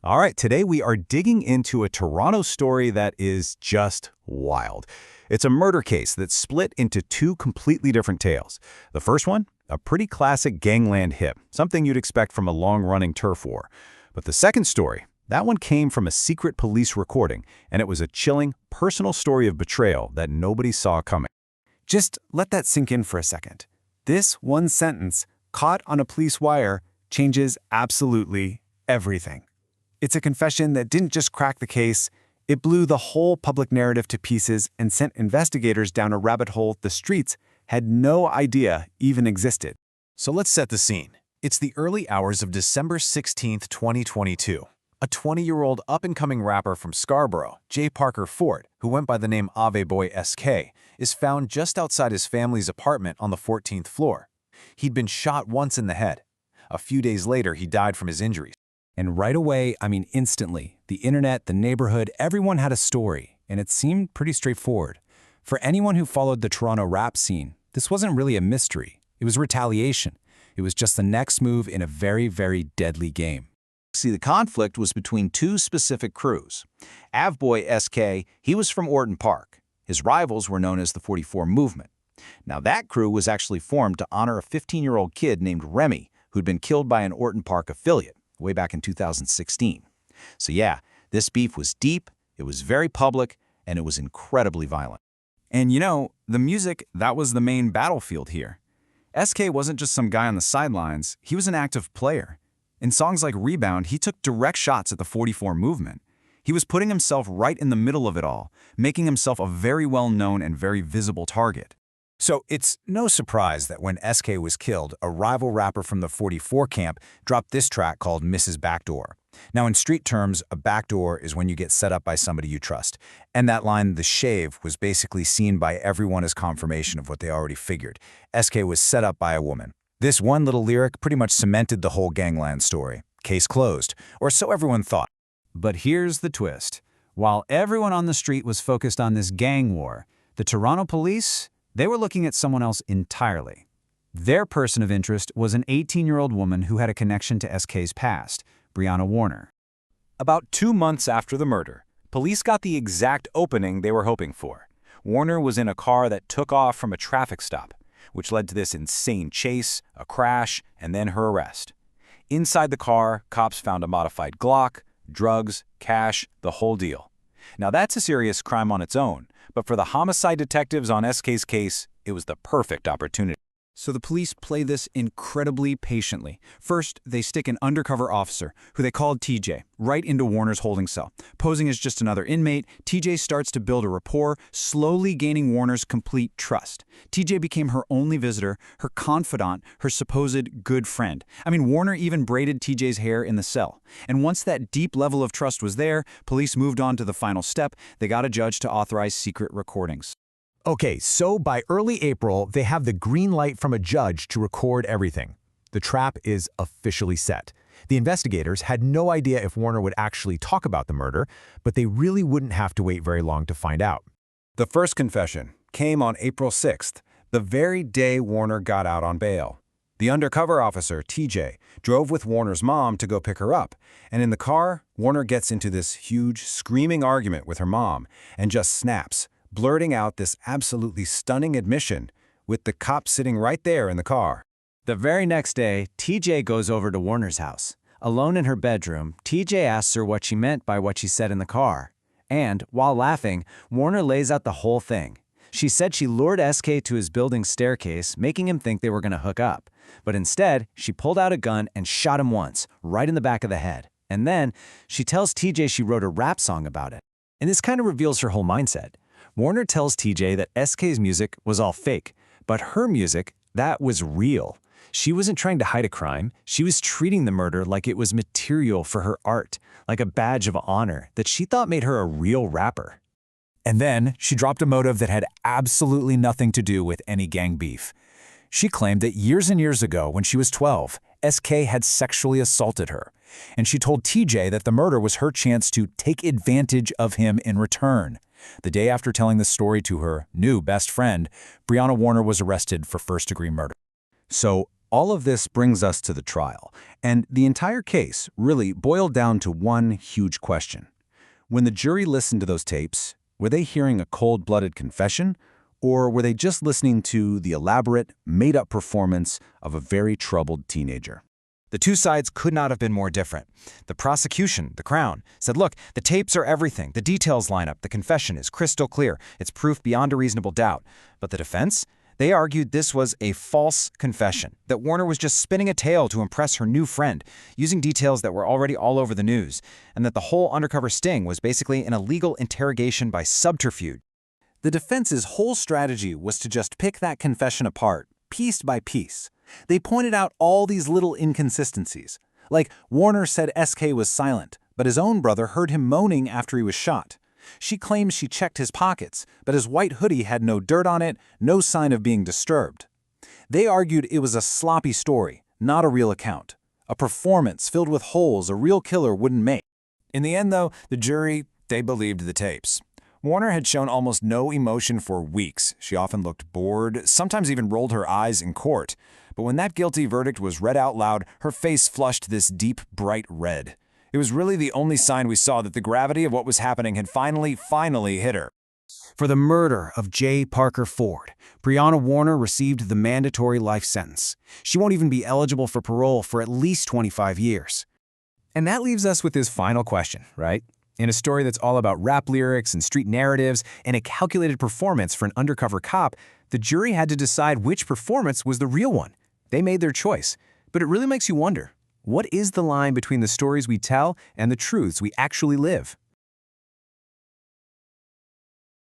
All right, today we are digging into a Toronto story that is just wild. It's a murder case that's split into two completely different tales. The first one, a pretty classic gangland hit, something you'd expect from a long-running turf war. But the second story, that one came from a secret police recording, and it was a chilling, personal story of betrayal that nobody saw coming. Just let that sink in for a second. This one sentence, caught on a police wire, changes absolutely everything. It's a confession that didn't just crack the case, it blew the whole public narrative to pieces and sent investigators down a rabbit hole the streets had no idea even existed. So let's set the scene. It's the early hours of December 16, 2022. A 20-year-old up-and-coming rapper from Scarborough, J. Parker Ford, who went by the name Aveboy SK, is found just outside his family's apartment on the 14th floor. He'd been shot once in the head. A few days later, he died from his injuries. And right away, instantly, the internet, the neighborhood, everyone had a story, and it seemed pretty straightforward. For anyone who followed the Toronto rap scene, this wasn't really a mystery. It was retaliation. It was just the next move in a very, very deadly game. See, the conflict was between two specific crews. Aveboy SK, he was from Orton Park. His rivals were known as the 44 Movement. Now, that crew was actually formed to honor a 15-year-old kid named Remy, who'd been killed by an Orton Park affiliate way back in 2016. So yeah, this beef was deep, it was very public, and it was incredibly violent. And the music, that was the main battlefield here. SK wasn't just some guy on the sidelines, he was an active player. In songs like Rebound, he took direct shots at the 44 Movement. He was putting himself right in the middle of it all, making himself a very well-known and very visible target. So it's no surprise that when SK was killed, a rival rapper from the 44 camp dropped this track called Mrs. Backdoor. Now, in street terms, a backdoor is when you get set up by somebody you trust. And that line, the shave, was basically seen by everyone as confirmation of what they already figured. SK was set up by a woman. This one little lyric pretty much cemented the whole gangland story. Case closed, or so everyone thought. But here's the twist. While everyone on the street was focused on this gang war, the Toronto police, they were looking at someone else entirely. Their person of interest was an 18-year-old woman who had a connection to SK's past, Brianna Warner. About 2 months after the murder, police got the exact opening they were hoping for. Warner was in a car that took off from a traffic stop, which led to this insane chase, a crash, and then her arrest. Inside the car, cops found a modified Glock, drugs, cash, the whole deal. Now that's a serious crime on its own, but for the homicide detectives on SK's case, it was the perfect opportunity. So the police play this incredibly patiently. First, they stick an undercover officer, who they called TJ, right into Warner's holding cell. Posing as just another inmate, TJ starts to build a rapport, slowly gaining Warner's complete trust. TJ became her only visitor, her confidant, her supposed good friend. Warner even braided TJ's hair in the cell. And once that deep level of trust was there, police moved on to the final step. They got a judge to authorize secret recordings. Okay, so by early April, they have the green light from a judge to record everything. The trap is officially set. The investigators had no idea if Warner would actually talk about the murder, but they really wouldn't have to wait very long to find out. The first confession came on April 6th, the very day Warner got out on bail. The undercover officer, TJ, drove with Warner's mom to go pick her up, and in the car, Warner gets into this huge, screaming argument with her mom and just snaps, blurting out this absolutely stunning admission with the cop sitting right there in the car. The very next day, TJ goes over to Warner's house. Alone in her bedroom, TJ asks her what she meant by what she said in the car. And, while laughing, Warner lays out the whole thing. She said she lured SK to his building staircase, making him think they were going to hook up. But instead, she pulled out a gun and shot him once, right in the back of the head. And then, she tells TJ she wrote a rap song about it. And this kind of reveals her whole mindset. Warner tells TJ that SK's music was all fake, but her music, that was real. She wasn't trying to hide a crime. She was treating the murder like it was material for her art, like a badge of honor that she thought made her a real rapper. And then she dropped a motive that had absolutely nothing to do with any gang beef. She claimed that years and years ago, when she was 12, SK had sexually assaulted her, and she told TJ that the murder was her chance to take advantage of him in return. The day after telling the story to her new best friend, Brianna Warner was arrested for first-degree murder. So All of this brings us to the trial, and the entire case really boiled down to one huge question. When the jury listened to those tapes, were they hearing a cold-blooded confession, or were they just listening to the elaborate, made-up performance of a very troubled teenager? The two sides could not have been more different. The prosecution, the Crown, said, look, the tapes are everything. The details line up. The confession is crystal clear. It's proof beyond a reasonable doubt. But the defense? They argued this was a false confession, that Warner was just spinning a tale to impress her new friend, using details that were already all over the news, and that the whole undercover sting was basically an illegal interrogation by subterfuge. The defense's whole strategy was to just pick that confession apart, piece by piece. They pointed out all these little inconsistencies. Like, Warner said SK was silent, but his own brother heard him moaning after he was shot. She claims she checked his pockets, but his white hoodie had no dirt on it, no sign of being disturbed. They argued it was a sloppy story, not a real account. A performance filled with holes a real killer wouldn't make. In the end, though, the jury, they believed the tapes. Warner had shown almost no emotion for weeks. She often looked bored, sometimes even rolled her eyes in court. But when that guilty verdict was read out loud, her face flushed this deep, bright red. It was really the only sign we saw that the gravity of what was happening had finally hit her. For the murder of J. Parker Ford, Brianna Warner received the mandatory life sentence. She won't even be eligible for parole for at least 25 years. And that leaves us with this final question, right? In a story that's all about rap lyrics and street narratives and a calculated performance for an undercover cop, the jury had to decide which performance was the real one. They made their choice. But it really makes you wonder, what is the line between the stories we tell and the truths we actually live?